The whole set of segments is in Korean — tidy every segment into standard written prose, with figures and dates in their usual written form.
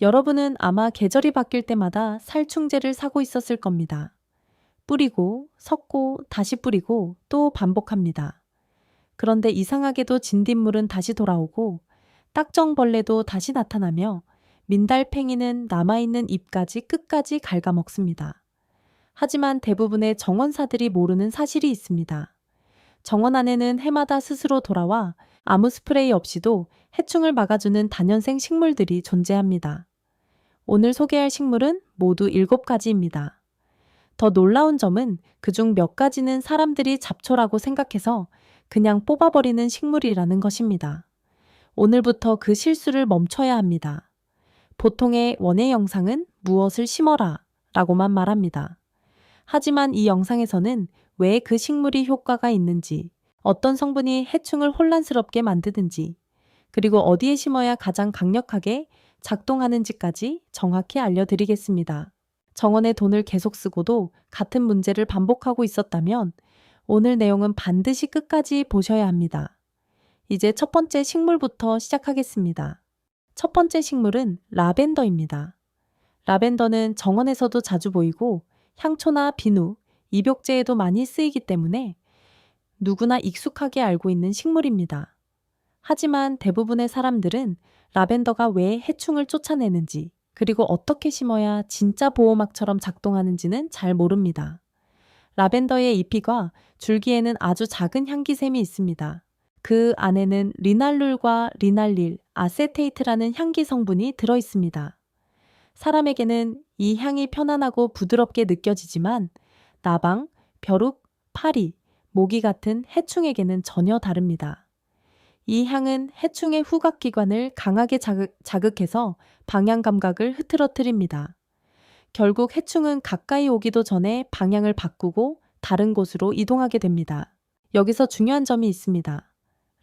여러분은 아마 계절이 바뀔 때마다 살충제를 사고 있었을 겁니다. 뿌리고, 섞고, 다시 뿌리고, 또 반복합니다. 그런데 이상하게도 진딧물은 다시 돌아오고, 딱정벌레도 다시 나타나며, 민달팽이는 남아있는 잎까지 끝까지 갉아먹습니다. 하지만 대부분의 정원사들이 모르는 사실이 있습니다. 정원 안에는 해마다 스스로 돌아와 아무 스프레이 없이도 해충을 막아주는 다년생 식물들이 존재합니다. 오늘 소개할 식물은 모두 7가지입니다. 더 놀라운 점은 그중 몇 가지는 사람들이 잡초라고 생각해서 그냥 뽑아버리는 식물이라는 것입니다. 오늘부터 그 실수를 멈춰야 합니다. 보통의 원예 영상은 무엇을 심어라 라고만 말합니다. 하지만 이 영상에서는 왜 그 식물이 효과가 있는지, 어떤 성분이 해충을 혼란스럽게 만드는지, 그리고 어디에 심어야 가장 강력하게 작동하는지까지 정확히 알려드리겠습니다. 정원에 돈을 계속 쓰고도 같은 문제를 반복하고 있었다면 오늘 내용은 반드시 끝까지 보셔야 합니다. 이제 첫 번째 식물부터 시작하겠습니다. 첫 번째 식물은 라벤더입니다. 라벤더는 정원에서도 자주 보이고 향초나 비누, 입욕제에도 많이 쓰이기 때문에 누구나 익숙하게 알고 있는 식물입니다. 하지만 대부분의 사람들은 라벤더가 왜 해충을 쫓아내는지, 그리고 어떻게 심어야 진짜 보호막처럼 작동하는지는 잘 모릅니다. 라벤더의 잎이과 줄기에는 아주 작은 향기샘이 있습니다. 그 안에는 리날룰과 리날릴, 아세테이트라는 향기 성분이 들어 있습니다. 사람에게는 이 향이 편안하고 부드럽게 느껴지지만 나방, 벼룩, 파리, 모기 같은 해충에게는 전혀 다릅니다. 이 향은 해충의 후각기관을 강하게 자극해서 방향 감각을 흐트러뜨립니다. 결국 해충은 가까이 오기도 전에 방향을 바꾸고 다른 곳으로 이동하게 됩니다. 여기서 중요한 점이 있습니다.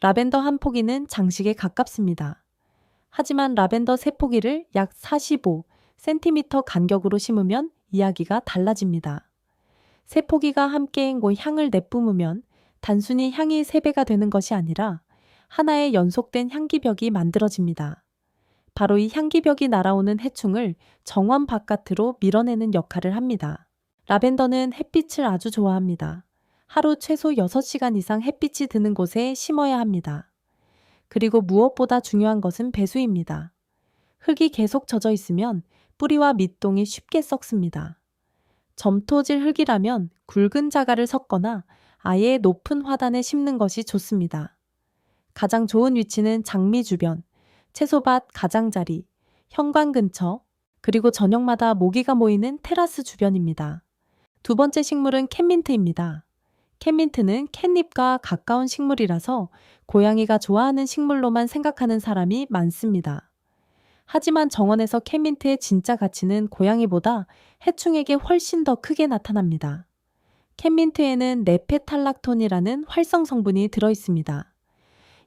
라벤더 한 포기는 장식에 가깝습니다. 하지만 라벤더 세 포기를 약 45cm 간격으로 심으면 이야기가 달라집니다. 세 포기가 함께 향을 내뿜으면 단순히 향이 3배가 되는 것이 아니라 하나의 연속된 향기벽이 만들어집니다. 바로 이 향기벽이 날아오는 해충을 정원 바깥으로 밀어내는 역할을 합니다. 라벤더는 햇빛을 아주 좋아합니다. 하루 최소 6시간 이상 햇빛이 드는 곳에 심어야 합니다. 그리고 무엇보다 중요한 것은 배수입니다. 흙이 계속 젖어 있으면 뿌리와 밑동이 쉽게 썩습니다. 점토질 흙이라면 굵은 자갈을 섞거나 아예 높은 화단에 심는 것이 좋습니다. 가장 좋은 위치는 장미 주변, 채소밭 가장자리, 현관 근처, 그리고 저녁마다 모기가 모이는 테라스 주변입니다. 두 번째 식물은 캣민트입니다. 캣민트는 캣잎과 가까운 식물이라서 고양이가 좋아하는 식물로만 생각하는 사람이 많습니다. 하지만 정원에서 캣민트의 진짜 가치는 고양이보다 해충에게 훨씬 더 크게 나타납니다. 캣민트에는 네페탈락톤이라는 활성 성분이 들어있습니다.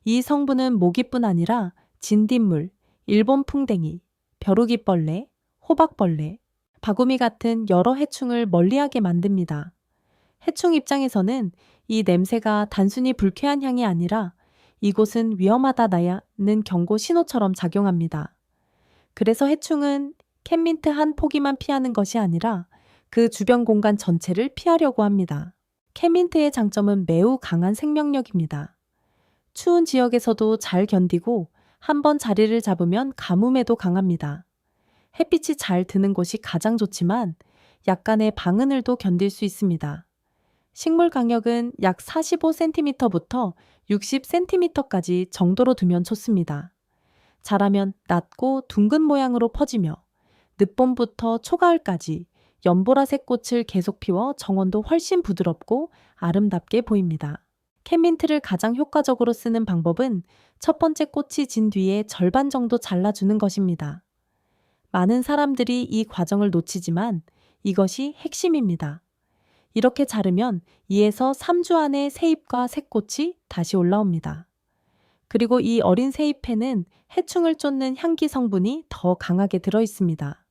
이 성분은 모기뿐 아니라 진딧물, 일본 풍뎅이, 벼룩이벌레, 호박벌레, 바구미 같은 여러 해충을 멀리하게 만듭니다. 해충 입장에서는 이 냄새가 단순히 불쾌한 향이 아니라 이곳은 위험하다는 경고 신호처럼 작용합니다. 그래서 해충은 캣민트 한 포기만 피하는 것이 아니라 그 주변 공간 전체를 피하려고 합니다. 캣민트의 장점은 매우 강한 생명력입니다. 추운 지역에서도 잘 견디고 한번 자리를 잡으면 가뭄에도 강합니다. 햇빛이 잘 드는 곳이 가장 좋지만 약간의 방은을도 견딜 수 있습니다. 식물 간격은 약 45cm부터 60cm까지 정도로 두면 좋습니다. 자라면 낮고 둥근 모양으로 퍼지며 늦봄부터 초가을까지 연보라색 꽃을 계속 피워 정원도 훨씬 부드럽고 아름답게 보입니다. 캣민트를 가장 효과적으로 쓰는 방법은 첫 번째 꽃이 진 뒤에 절반 정도 잘라주는 것입니다. 많은 사람들이 이 과정을 놓치지만 이것이 핵심입니다. 이렇게 자르면 2에서 3주 안에 새잎과 새꽃이 다시 올라옵니다. 그리고 이 어린 새잎에는 해충을 쫓는 향기 성분이 더 강하게 들어있습니다.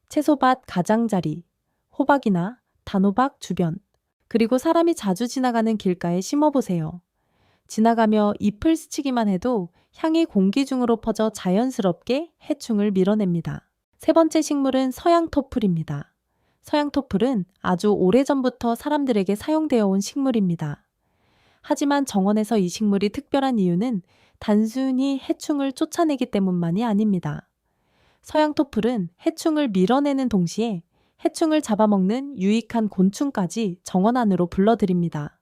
채소밭 가장자리, 호박이나 단호박 주변, 그리고 사람이 자주 지나가는 길가에 심어보세요. 지나가며 잎을 스치기만 해도 향이 공기 중으로 퍼져 자연스럽게 해충을 밀어냅니다. 세 번째 식물은 서양토풀입니다. 서양토풀은 아주 오래전부터 사람들에게 사용되어 온 식물입니다. 하지만 정원에서 이 식물이 특별한 이유는 단순히 해충을 쫓아내기 때문만이 아닙니다. 서양토풀은 해충을 밀어내는 동시에 해충을 잡아먹는 유익한 곤충까지 정원 안으로 불러들입니다.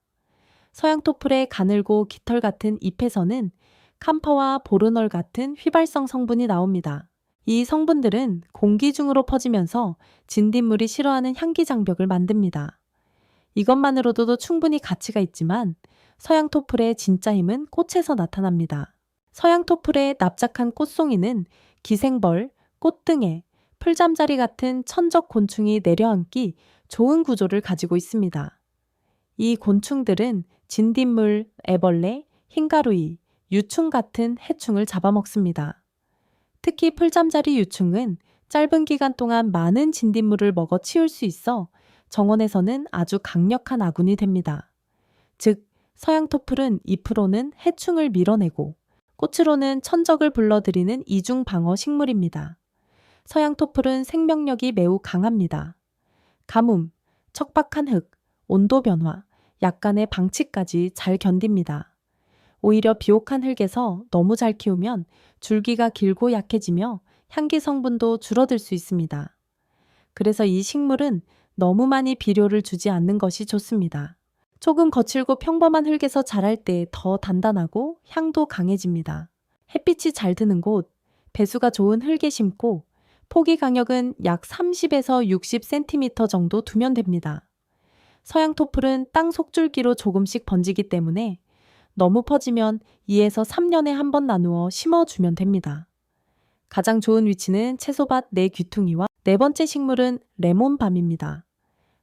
서양토풀의 가늘고 깃털 같은 잎에서는 캄퍼와 보르놀 같은 휘발성 성분이 나옵니다. 이 성분들은 공기 중으로 퍼지면서 진딧물이 싫어하는 향기 장벽을 만듭니다. 이것만으로도 충분히 가치가 있지만 서양토풀의 진짜 힘은 꽃에서 나타납니다. 서양토풀의 납작한 꽃송이는 기생벌, 꽃등에, 풀잠자리 같은 천적 곤충이 내려앉기 좋은 구조를 가지고 있습니다. 이 곤충들은 진딧물, 애벌레, 흰가루이, 유충 같은 해충을 잡아먹습니다. 특히 풀잠자리 유충은 짧은 기간 동안 많은 진딧물을 먹어 치울 수 있어 정원에서는 아주 강력한 아군이 됩니다. 즉, 서양토풀은 잎으로는 해충을 밀어내고 꽃으로는 천적을 불러들이는 이중 방어 식물입니다. 서양토풀은 생명력이 매우 강합니다. 가뭄, 척박한 흙, 온도 변화, 약간의 방치까지 잘 견딥니다. 오히려 비옥한 흙에서 너무 잘 키우면 줄기가 길고 약해지며 향기 성분도 줄어들 수 있습니다. 그래서 이 식물은 너무 많이 비료를 주지 않는 것이 좋습니다. 조금 거칠고 평범한 흙에서 자랄 때 더 단단하고 향도 강해집니다. 햇빛이 잘 드는 곳, 배수가 좋은 흙에 심고 포기 간격은 약 30에서 60cm 정도 두면 됩니다. 서양토풀은 땅 속줄기로 조금씩 번지기 때문에 너무 퍼지면 2에서 3년에 한 번 나누어 심어주면 됩니다. 가장 좋은 위치는 채소밭 내 귀퉁이와 네 번째 식물은 레몬밤입니다.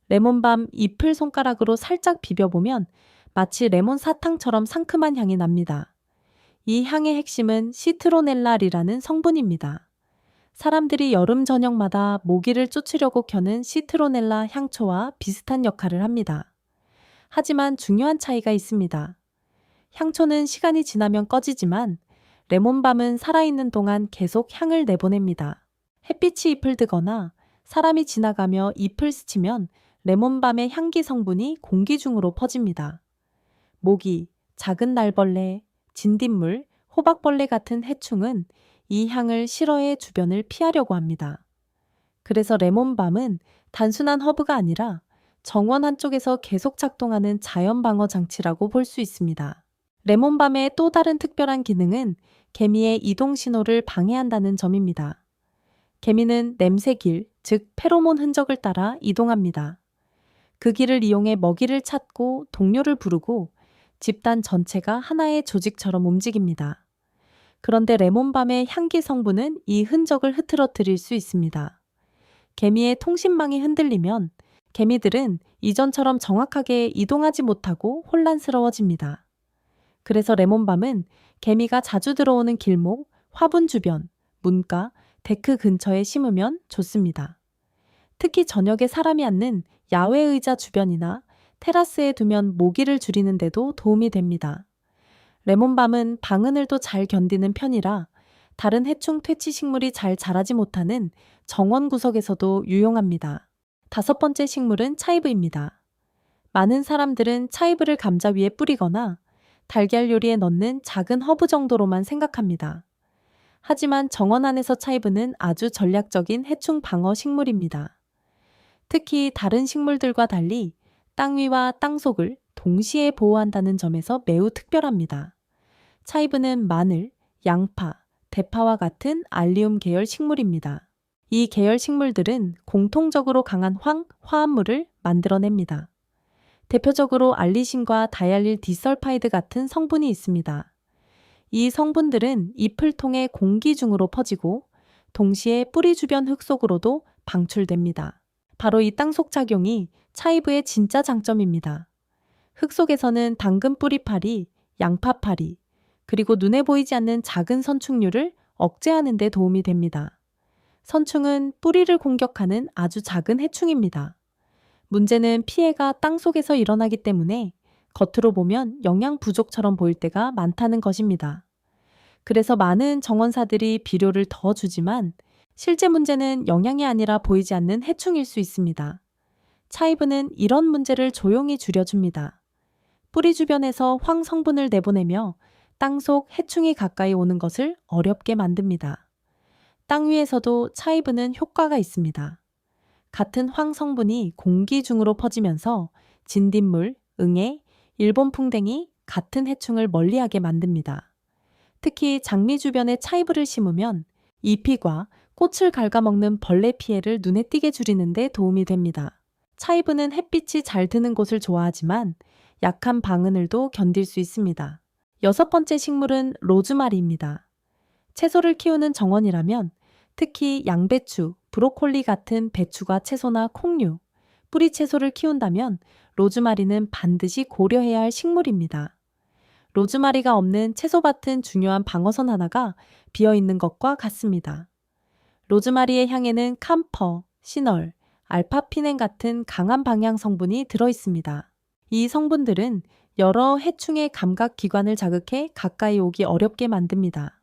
레몬밤 잎을 손가락으로 살짝 비벼보면 마치 레몬 사탕처럼 상큼한 향이 납니다. 이 향의 핵심은 시트로넬라리라는 성분입니다. 사람들이 여름 저녁마다 모기를 쫓으려고 켜는 시트로넬라 향초와 비슷한 역할을 합니다. 하지만 중요한 차이가 있습니다. 향초는 시간이 지나면 꺼지지만 레몬밤은 살아있는 동안 계속 향을 내보냅니다. 햇빛이 잎을 드거나 사람이 지나가며 잎을 스치면 레몬밤의 향기 성분이 공기 중으로 퍼집니다. 모기, 작은 날벌레, 진딧물, 호박벌레 같은 해충은 이 향을 싫어해 주변을 피하려고 합니다. 그래서 레몬밤은 단순한 허브가 아니라 정원 한쪽에서 계속 작동하는 자연 방어 장치라고 볼 수 있습니다. 레몬밤의 또 다른 특별한 기능은 개미의 이동 신호를 방해한다는 점입니다. 개미는 냄새길, 즉 페로몬 흔적을 따라 이동합니다. 그 길을 이용해 먹이를 찾고 동료를 부르고 집단 전체가 하나의 조직처럼 움직입니다. 그런데 레몬밤의 향기 성분은 이 흔적을 흐트러뜨릴 수 있습니다. 개미의 통신망이 흔들리면 개미들은 이전처럼 정확하게 이동하지 못하고 혼란스러워집니다. 그래서 레몬밤은 개미가 자주 들어오는 길목, 화분 주변, 문가, 데크 근처에 심으면 좋습니다. 특히 저녁에 사람이 앉는 야외 의자 주변이나 테라스에 두면 모기를 줄이는 데도 도움이 됩니다. 레몬밤은 방은을도 잘 견디는 편이라 다른 해충 퇴치 식물이 잘 자라지 못하는 정원 구석에서도 유용합니다. 다섯 번째 식물은 차이브입니다. 많은 사람들은 차이브를 감자 위에 뿌리거나 달걀 요리에 넣는 작은 허브 정도로만 생각합니다. 하지만 정원 안에서 차이브는 아주 전략적인 해충 방어 식물입니다. 특히 다른 식물들과 달리 땅 위와 땅 속을 동시에 보호한다는 점에서 매우 특별합니다. 차이브는 마늘, 양파, 대파와 같은 알리움 계열 식물입니다. 이 계열 식물들은 공통적으로 강한 화합물을 만들어냅니다. 대표적으로 알리신과 다이알릴 디설파이드 같은 성분이 있습니다. 이 성분들은 잎을 통해 공기 중으로 퍼지고 동시에 뿌리 주변 흙 속으로도 방출됩니다. 바로 이 땅속 작용이 차이브의 진짜 장점입니다. 흙 속에서는 당근 뿌리파리, 양파파리, 그리고 눈에 보이지 않는 작은 선충류를 억제하는 데 도움이 됩니다. 선충은 뿌리를 공격하는 아주 작은 해충입니다. 문제는 피해가 땅속에서 일어나기 때문에 겉으로 보면 영양 부족처럼 보일 때가 많다는 것입니다. 그래서 많은 정원사들이 비료를 더 주지만 실제 문제는 영양이 아니라 보이지 않는 해충일 수 있습니다. 차이브는 이런 문제를 조용히 줄여줍니다. 뿌리 주변에서 황 성분을 내보내며 땅속 해충이 가까이 오는 것을 어렵게 만듭니다. 땅 위에서도 차이브는 효과가 있습니다. 같은 황 성분이 공기 중으로 퍼지면서 진딧물, 응애, 일본 풍뎅이 같은 해충을 멀리하게 만듭니다. 특히 장미 주변에 차이브를 심으면 잎이과 꽃을 갉아먹는 벌레 피해를 눈에 띄게 줄이는 데 도움이 됩니다. 차이브는 햇빛이 잘 드는 곳을 좋아하지만 약한 방은을도 견딜 수 있습니다. 6번째 식물은 로즈마리입니다. 채소를 키우는 정원이라면 특히 양배추, 브로콜리 같은 배추가 채소나 콩류, 뿌리 채소를 키운다면 로즈마리는 반드시 고려해야 할 식물입니다. 로즈마리가 없는 채소밭은 중요한 방어선 하나가 비어있는 것과 같습니다. 로즈마리의 향에는 camphor, 시널, 알파피넨 같은 강한 방향 성분이 들어있습니다. 이 성분들은 여러 해충의 감각 기관을 자극해 가까이 오기 어렵게 만듭니다.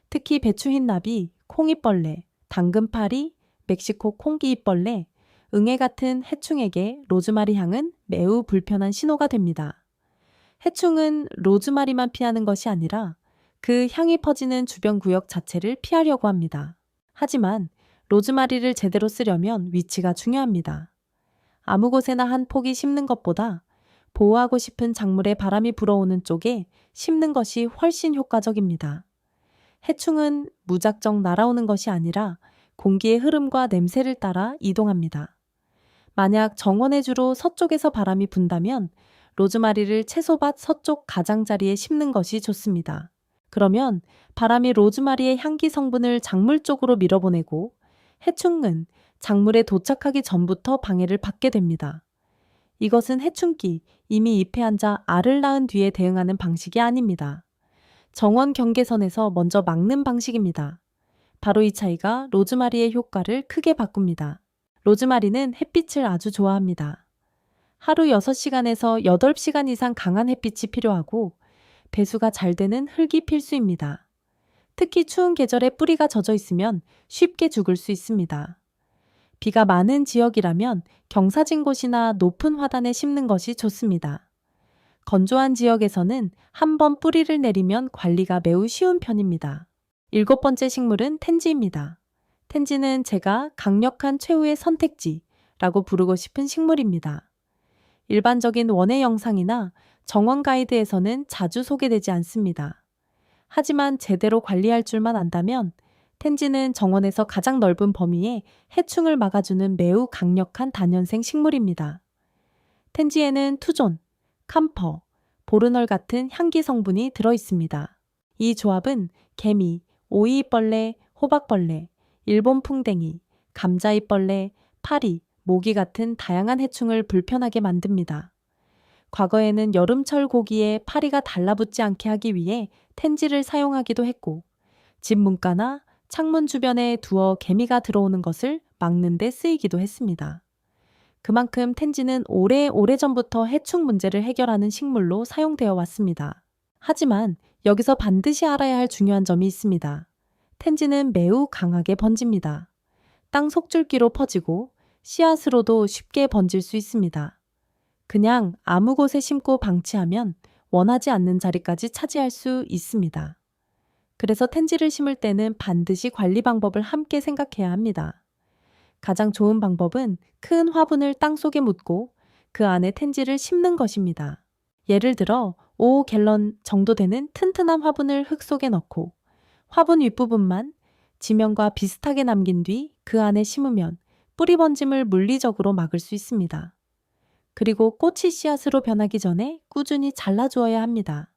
특히 배추 흰나비, 콩잎벌레, 당근파리, 멕시코 콩기잎벌레, 응애 같은 해충에게 로즈마리 향은 매우 불편한 신호가 됩니다. 해충은 로즈마리만 피하는 것이 아니라 그 향이 퍼지는 주변 구역 자체를 피하려고 합니다. 하지만 로즈마리를 제대로 쓰려면 위치가 중요합니다. 아무 곳에나 한 포기 심는 것보다 보호하고 싶은 작물에 바람이 불어오는 쪽에 심는 것이 훨씬 효과적입니다. 해충은 무작정 날아오는 것이 아니라 공기의 흐름과 냄새를 따라 이동합니다. 만약 정원의 주로 서쪽에서 바람이 분다면 로즈마리를 채소밭 서쪽 가장자리에 심는 것이 좋습니다. 그러면 바람이 로즈마리의 향기 성분을 작물 쪽으로 밀어보내고 해충은 작물에 도착하기 전부터 방해를 받게 됩니다. 이것은 해충기, 이미 잎에 앉아 알을 낳은 뒤에 대응하는 방식이 아닙니다. 정원 경계선에서 먼저 막는 방식입니다. 바로 이 차이가 로즈마리의 효과를 크게 바꿉니다. 로즈마리는 햇빛을 아주 좋아합니다. 하루 6시간에서 8시간 이상 강한 햇빛이 필요하고 배수가 잘 되는 흙이 필수입니다. 특히 추운 계절에 뿌리가 젖어 있으면 쉽게 죽을 수 있습니다. 비가 많은 지역이라면 경사진 곳이나 높은 화단에 심는 것이 좋습니다. 건조한 지역에서는 한번 뿌리를 내리면 관리가 매우 쉬운 편입니다. 7번째 식물은 텐지입니다. 텐지는 제가 강력한 최후의 선택지라고 부르고 싶은 식물입니다. 일반적인 원예 영상이나 정원 가이드에서는 자주 소개되지 않습니다. 하지만 제대로 관리할 줄만 안다면 텐지는 정원에서 가장 넓은 범위에 해충을 막아주는 매우 강력한 다년생 식물입니다. 텐지에는 투존, camphor, 보르널 같은 향기 성분이 들어있습니다. 이 조합은 개미, 오이잎벌레, 호박벌레, 일본 풍뎅이, 감자잎벌레, 파리, 모기 같은 다양한 해충을 불편하게 만듭니다. 과거에는 여름철 고기에 파리가 달라붙지 않게 하기 위해 텐지를 사용하기도 했고, 집 문가나 창문 주변에 두어 개미가 들어오는 것을 막는 데 쓰이기도 했습니다. 그만큼 텐지는 오래전부터 해충 문제를 해결하는 식물로 사용되어 왔습니다. 하지만 여기서 반드시 알아야 할 중요한 점이 있습니다. 텐지는 매우 강하게 번집니다. 땅 속줄기로 퍼지고 씨앗으로도 쉽게 번질 수 있습니다. 그냥 아무 곳에 심고 방치하면 원하지 않는 자리까지 차지할 수 있습니다. 그래서 텐지를 심을 때는 반드시 관리 방법을 함께 생각해야 합니다. 가장 좋은 방법은 큰 화분을 땅속에 묻고 그 안에 텐지를 심는 것입니다. 예를 들어 5갤런 정도 되는 튼튼한 화분을 흙 속에 넣고 화분 윗부분만 지면과 비슷하게 남긴 뒤 그 안에 심으면 뿌리 번짐을 물리적으로 막을 수 있습니다. 그리고 꽃이 씨앗으로 변하기 전에 꾸준히 잘라주어야 합니다.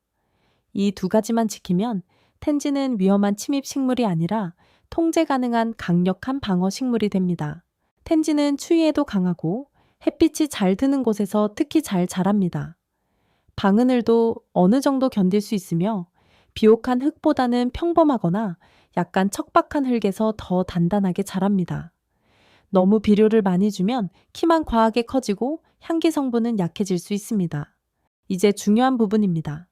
이 두 가지만 지키면 텐지는 위험한 침입 식물이 아니라 통제 가능한 강력한 방어 식물이 됩니다. 텐지는 추위에도 강하고 햇빛이 잘 드는 곳에서 특히 잘 자랍니다. 방은을도 어느 정도 견딜 수 있으며 비옥한 흙보다는 평범하거나 약간 척박한 흙에서 더 단단하게 자랍니다. 너무 비료를 많이 주면 키만 과하게 커지고 향기 성분은 약해질 수 있습니다. 이제 중요한 부분입니다.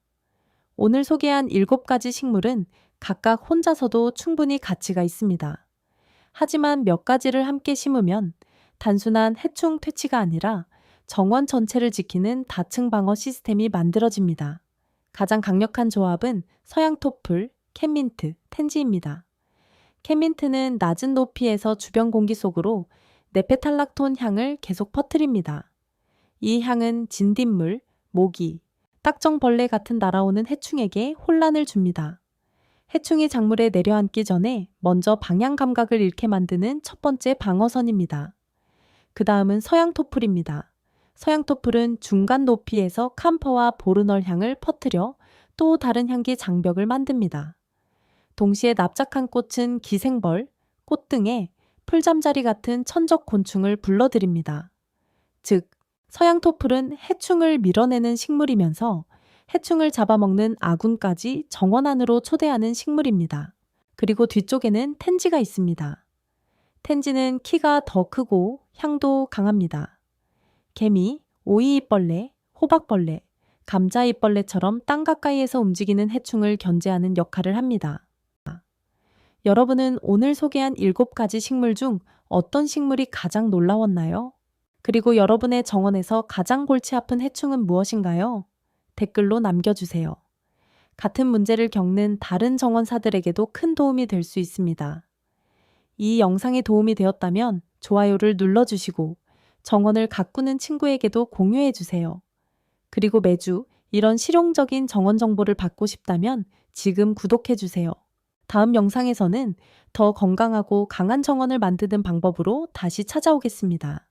오늘 소개한 7가지 식물은 각각 혼자서도 충분히 가치가 있습니다. 하지만 몇 가지를 함께 심으면 단순한 해충 퇴치가 아니라 정원 전체를 지키는 다층 방어 시스템이 만들어집니다. 가장 강력한 조합은 서양토플, 캔민트, 텐지입니다. 캔민트는 낮은 높이에서 주변 공기 속으로 네페탈락톤 향을 계속 퍼뜨립니다. 이 향은 진딧물, 모기, 딱정벌레 같은 날아오는 해충에게 혼란을 줍니다. 해충이 작물에 내려앉기 전에 먼저 방향 감각을 잃게 만드는 첫 번째 방어선입니다. 그 다음은 서양토플입니다. 서양토플은 중간 높이에서 캄퍼와 보르널 향을 퍼뜨려 또 다른 향기 장벽을 만듭니다. 동시에 납작한 꽃은 기생벌, 꽃등에 풀잠자리 같은 천적 곤충을 불러들입니다. 즉, 서양토플은 해충을 밀어내는 식물이면서 해충을 잡아먹는 아군까지 정원 안으로 초대하는 식물입니다. 그리고 뒤쪽에는 텐지가 있습니다. 텐지는 키가 더 크고 향도 강합니다. 개미, 오이잎벌레, 호박벌레, 감자잎벌레처럼 땅 가까이에서 움직이는 해충을 견제하는 역할을 합니다. 여러분은 오늘 소개한 7가지 식물 중 어떤 식물이 가장 놀라웠나요? 그리고 여러분의 정원에서 가장 골치 아픈 해충은 무엇인가요? 댓글로 남겨주세요. 같은 문제를 겪는 다른 정원사들에게도 큰 도움이 될 수 있습니다. 이 영상이 도움이 되었다면 좋아요를 눌러주시고 정원을 가꾸는 친구에게도 공유해주세요. 그리고 매주 이런 실용적인 정원 정보를 받고 싶다면 지금 구독해주세요. 다음 영상에서는 더 건강하고 강한 정원을 만드는 방법으로 다시 찾아오겠습니다.